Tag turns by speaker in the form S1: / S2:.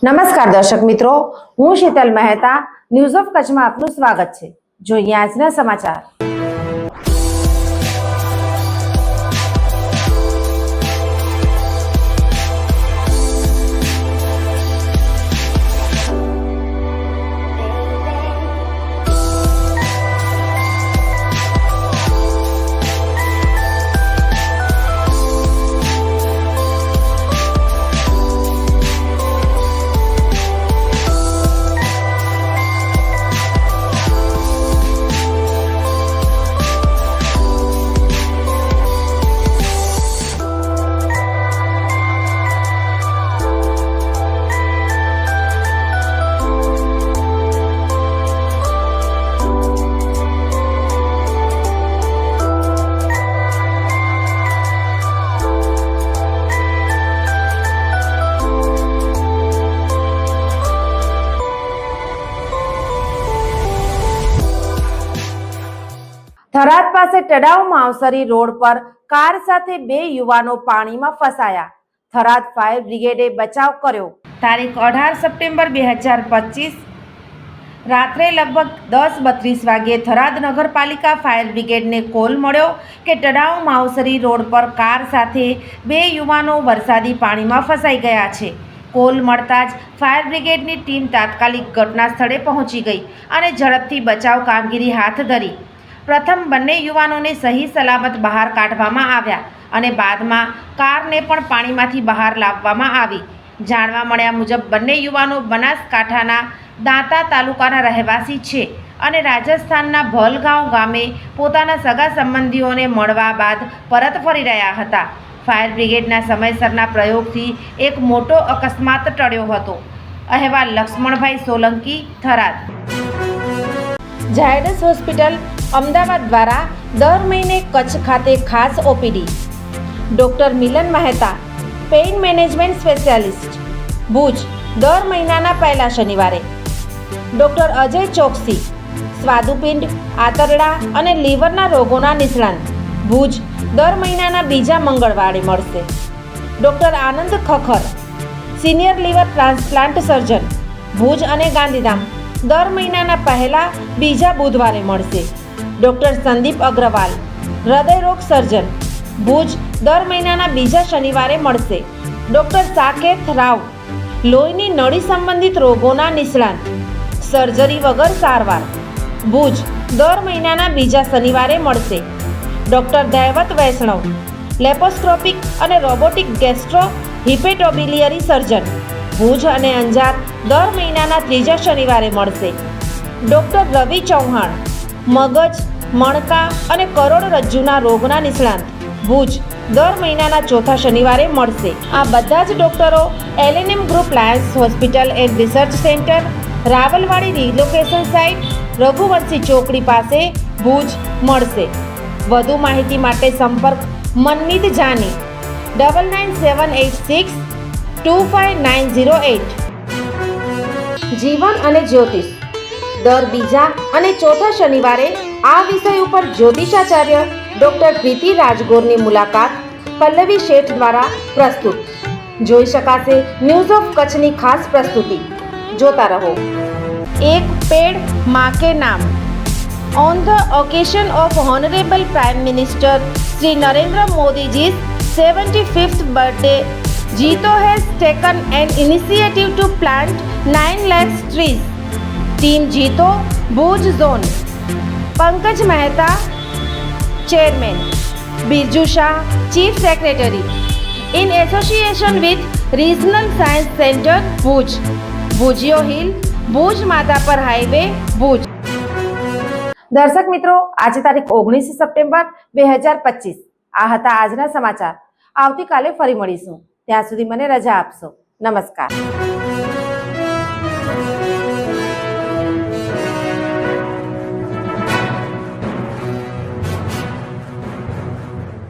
S1: નમસ્કાર દર્શક મિત્રો, હું શીતલ મહેતા ન્યૂઝ ઓફ કચ્છમાં આપનું સ્વાગત છે। જોઈએ આજના સમાચાર। થરાદ પાસે તળાવ માવસરી રોડ પર કાર સાથે બે યુવાનો પાણીમાં ફસાયા। થરાદ ફાયર બ્રિગેડે બચાવ કર્યો। તારીખ 18 સપ્ટેમ્બર 2025 રાત્રે લગભગ 10:32 વાગ્યે થરાદ નગરપાલિકા ફાયર બ્રિગેડને કોલ મળ્યો કે તળાવ માવસરી રોડ પર કાર સાથે બે યુવાનો વરસાદી પાણીમાં ફસાઈ ગયા છે। કોલ મળતા જ ફાયર બ્રિગેડની ટીમ તાત્કાલિક ઘટના સ્થળે પહોંચી ગઈ અને ઝડપથી બચાવ કામગીરી હાથ ધરી। પ્રથમ બંને યુવાનોને સહી સલામત બહાર કાઢવામાં આવ્યા અને બાદમાં કારને પણ પાણીમાંથી બહાર લાવવામાં આવી। જાણવા મળ્યા મુજબ બંને યુવાનો બનાસકાંઠાના દાંતા તાલુકાના રહેવાસી છે અને રાજસ્થાનના ભલગાંવ ગામે પોતાના સગા સંબંધીઓને મળવા બાદ પરત ફરી રહ્યા હતા। ફાયર બ્રિગેડના સમયસરના પ્રયોગથી એક મોટો અકસ્માત ટળ્યો હતો। અહેવાલ લક્ષ્મણભાઈ સોલંકી, થરાદ। ઝાયડસ હોસ્પિટલ અમદાવાદ દ્વારા દર મહિને કચ્છ ખાતે ખાસ OPD. Doctor Milan Mehta, pain management specialist, Bhuj, દર મહિનાના પહેલા શનિવારે। ડૉક્ટર અજય ચોકસી, સ્વાદુપિંડ, આંતરડા અને લીવરના રોગોના નિષ્ણાત, ભુજ, દર મહિનાના બીજા મંગળવારે મળશે। Doctor Anand Khakhar, senior liver transplant surgeon, Bhuj અને ગાંધીધામ, દર મહિનાના પહેલા બીજા બુધવારે મળશે। ડૉક્ટર સંદીપ અગ્રવાલ, હૃદયરોગ સર્જન, ભુજ, દર મહિનાના બીજા શનિવારે મળશે। ડૉક્ટર સાકેત રાવ, લોહીની નળી સંબંધિત રોગોના નિષ્ણાત, સર્જરી વગર સારવાર, ભુજ, દર મહિનાના બીજા શનિવારે મળશે। ડૉક્ટર દૈવત વૈષ્ણવ, લેપોસ્કોપિક અને રોબોટિક ગેસ્ટ્રો હિપેટોબિલિયરી સર્જન, ભુજ અને અંજાર, દર મહિનાના ત્રીજા શનિવારે મળશે। ડૉક્ટર રવિ ચૌહાણ, મગજ, મણકા અને કરોડરજ્જુના રોગના નિષ્ણાત, ભુજ, દર મહિનાના ચોથા શનિવારે મળશે। આ બધા જ ડૉક્ટરો LNM group Lions hospital and research centre, Rawalwadi relocation site, Raghuvanshi ચોકડી પાસે, ભુજ મળશે। વધુ માહિતી માટે સંપર્ક મનમીત જાની, 99786 25908। જીવન અને જ્યોતિષ, દર બીજા અને ચોથા શનિવારે આ વિષય ઉપર જ્યોતિષાચાર્ય ડૉક્ટર પ્રીતિ રાજગોરની મુલાકાત પલ્લવી શેઠ દ્વારા પ્રસ્તુત। જોઈ શકાશે ન્યૂઝ ઓફ કચ્છની ખાસ પ્રસ્તુતિ। જોતા રહો। એક પેડ માં કે નામ, on the occasion of Honorable Prime Minister Shri Narendra Modi's 75th birthday, Jito has taken an initiative to plant 9 lakh trees. Team Jito, Bhuj Zone, Pankaj Mehta, Chairman, Birju Shah, Chief Secretary, in association with Regional Science Center, Bhuj, Bhujio Hill, Bhuj Madapar Highway, Bhuj। દર્શક મિત્રો, આજે તારીખ 19 September 2025 આ હતા આજના સમાચાર। આવતીકાલે ફરી મળીશું, ત્યાં સુધી મને રજા આપશો। નમસ્કાર।